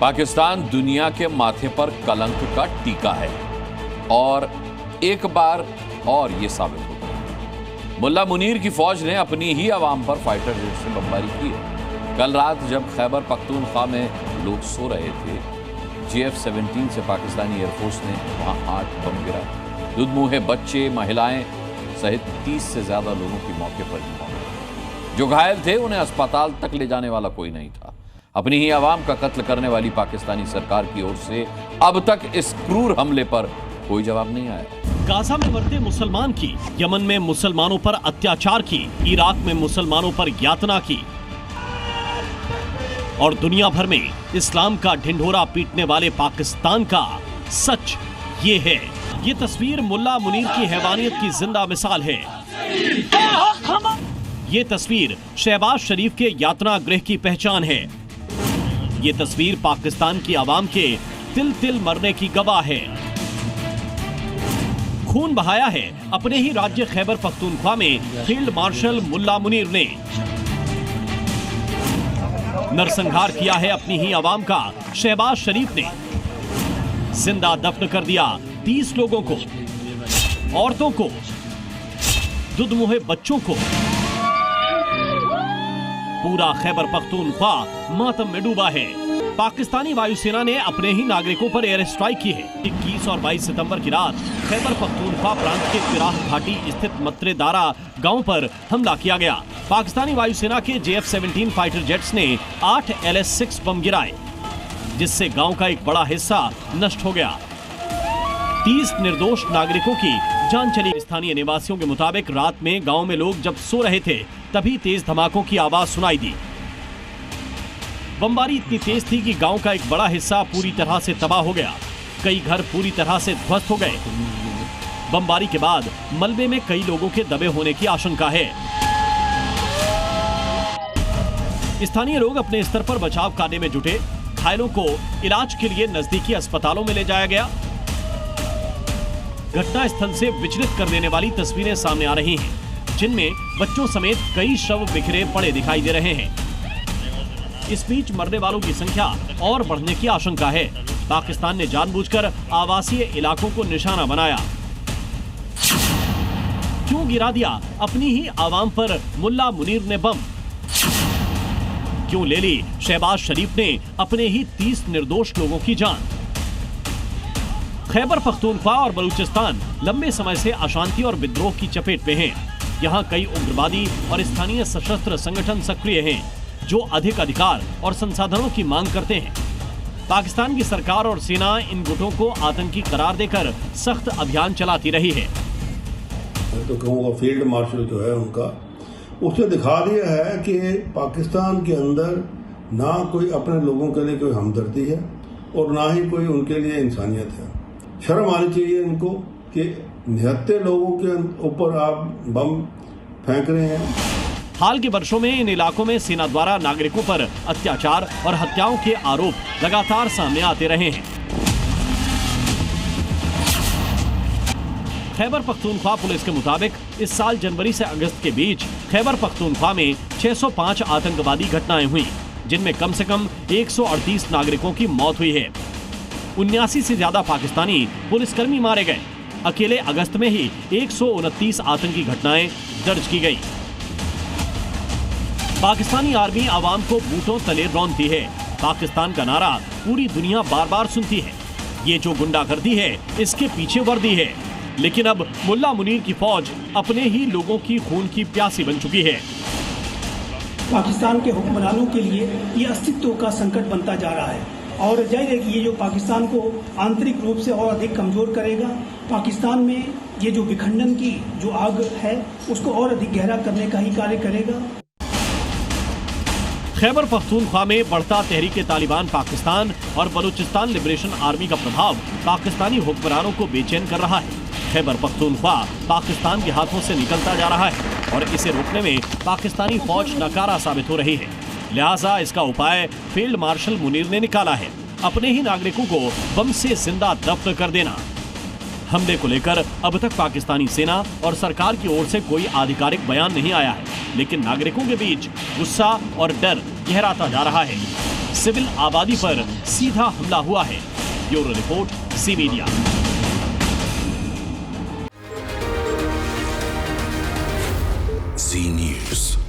पाकिस्तान दुनिया के माथे पर कलंक का टीका है और एक बार और ये साबित हो गया। मुल्ला मुनीर की फौज ने अपनी ही आवाम पर फाइटर जेट से बमबारी की है। कल रात जब खैबर पख्तूनख्वा में लोग सो रहे थे, JF-17 से पाकिस्तानी एयरफोर्स ने वहां 8 बम गिराए। दुधमुहे बच्चे, महिलाएं सहित 30 से ज्यादा लोगों की मौके पर ही मौत। जो घायल थे उन्हें अस्पताल तक ले जाने वाला कोई नहीं था। अपनी ही आवाम का कत्ल करने वाली पाकिस्तानी सरकार की ओर से अब तक इस क्रूर हमले पर कोई जवाब नहीं आया। गाजा में मरते मुसलमान की, यमन में मुसलमानों पर अत्याचार की, इराक में मुसलमानों पर यातना की और दुनिया भर में इस्लाम का ढिंढोरा पीटने वाले पाकिस्तान का सच ये है। ये तस्वीर मुल्ला मुनीर की हैवानियत की जिंदा मिसाल है। ये तस्वीर शहबाज शरीफ के यातना गृह की पहचान है। ये तस्वीर पाकिस्तान की आवाम के तिल तिल मरने की गवाह है। खून बहाया है अपने ही राज्य खैबर पख्तूनख्वा में फील्ड मार्शल मुल्ला मुनीर ने। नरसंहार किया है अपनी ही आवाम का शहबाज शरीफ ने। जिंदा दफन कर दिया 30 लोगों को, औरतों को, दुधमुहे बच्चों को। पूरा खैबर पख्तूनख्वा मातम में डूबा है। पाकिस्तानी वायुसेना ने अपने ही नागरिकों पर एयर स्ट्राइक की है। 21 और 22 सितंबर की रात खैबर पख्तूनख्वा प्रांत के तिराह घाटी स्थित मत्रे दारा गांव पर हमला किया गया। पाकिस्तानी वायुसेना के JF-17 फाइटर जेट्स ने 8 LS-6 बम गिराए, जिससे गांव का एक बड़ा हिस्सा नष्ट हो गया। 30 निर्दोष नागरिकों की जान चली। स्थानीय निवासियों के मुताबिक रात में गांव में लोग जब सो रहे थे तभी तेज धमाकों की आवाज सुनाई दी। बमबारी इतनी तेज थी कि गांव का एक बड़ा हिस्सा पूरी तरह से तबाह हो गया। कई घर पूरी तरह से ध्वस्त हो गए। बमबारी के बाद मलबे में कई लोगों के दबे होने की आशंका है। स्थानीय लोग अपने स्तर पर बचाव कार्य में जुटे। घायलों को इलाज के लिए नजदीकी अस्पतालों में ले जाया गया। घटना स्थल से विचलित कर देने वाली तस्वीरें सामने आ रही हैं, जिनमें बच्चों समेत कई शव बिखरे पड़े दिखाई दे रहे हैं। इस बीच मरने वालों की संख्या और बढ़ने की आशंका है। पाकिस्तान ने जानबूझकर आवासीय इलाकों को निशाना बनाया। क्यों गिरा दिया अपनी ही आवाम पर मुल्ला मुनीर ने बम? क्यों ले ली शहबाज शरीफ ने अपने ही 30 निर्दोष लोगों की जान? खैबर पख्तूनख्वा और बलूचिस्तान लंबे समय से अशांति और विद्रोह की चपेट में हैं। यहाँ कई उग्रवादी और स्थानीय सशस्त्र संगठन सक्रिय हैं, जो अधिक अधिकार और संसाधनों की मांग करते हैं। पाकिस्तान की सरकार और सेना इन गुटों को आतंकी करार देकर सख्त अभियान चलाती रही है। तो कहूँगा फील्ड मार्शल जो है उनका, उसने दिखा दिया है कि पाकिस्तान के अंदर ना कोई अपने लोगों के लिए कोई हमदर्दी है और ना ही कोई उनके लिए इंसानियत है। शर्म आनी चाहिए इनको कि निहत्ते लोगों के ऊपर आप बम फेंक रहे हैं। हाल के वर्षों में इन इलाकों में सेना द्वारा नागरिकों पर अत्याचार और हत्याओं के आरोप लगातार सामने आते रहे हैं। खैबर पख्तूनख्वा पुलिस के मुताबिक इस साल जनवरी से अगस्त के बीच खैबर पख्तूनख्वा में 605 आतंकवादी घटनाएं हुई, जिनमें कम से कम 138 नागरिकों की मौत हुई है। 79 से ज्यादा पाकिस्तानी पुलिसकर्मी मारे गए। अकेले अगस्त में ही 129 आतंकी घटनाएं दर्ज की गई। पाकिस्तानी आर्मी आवाम को बूटों तले रौंदती है। पाकिस्तान का नारा पूरी दुनिया बार बार सुनती है। ये जो गुंडागर्दी है, इसके पीछे वर्दी है। लेकिन अब मुल्ला मुनीर की फौज अपने ही लोगों की खून की प्यासी बन चुकी है। पाकिस्तान के हुक्मरानों के लिए ये अस्तित्व का संकट बनता जा रहा है और जाहिर है कि ये जो पाकिस्तान को आंतरिक रूप से और अधिक कमजोर करेगा। पाकिस्तान में ये जो विखंडन की जो आग है, उसको और अधिक गहरा करने का ही कार्य करेगा। खैबर पख्तूनख्वा में बढ़ता तहरीक-ए-तालिबान पाकिस्तान और बलूचिस्तान लिबरेशन आर्मी का प्रभाव पाकिस्तानी हुक्मरानों को बेचैन कर रहा है। खैबर पख्तूनख्वा पाकिस्तान के हाथों से निकलता जा रहा है और इसे रोकने में पाकिस्तानी फौज नाकारा साबित हो रही है। लिहाजा इसका उपाय फील्ड मार्शल मुनीर ने निकाला है, अपने ही नागरिकों को बम से जिंदा दफन कर देना। हमले को लेकर अब तक पाकिस्तानी सेना और सरकार की ओर से कोई आधिकारिक बयान नहीं आया है, लेकिन नागरिकों के बीच गुस्सा और डर गहराता जा रहा है। सिविल आबादी पर सीधा हमला हुआ है। Bureau report, C media. सी न्यूज़।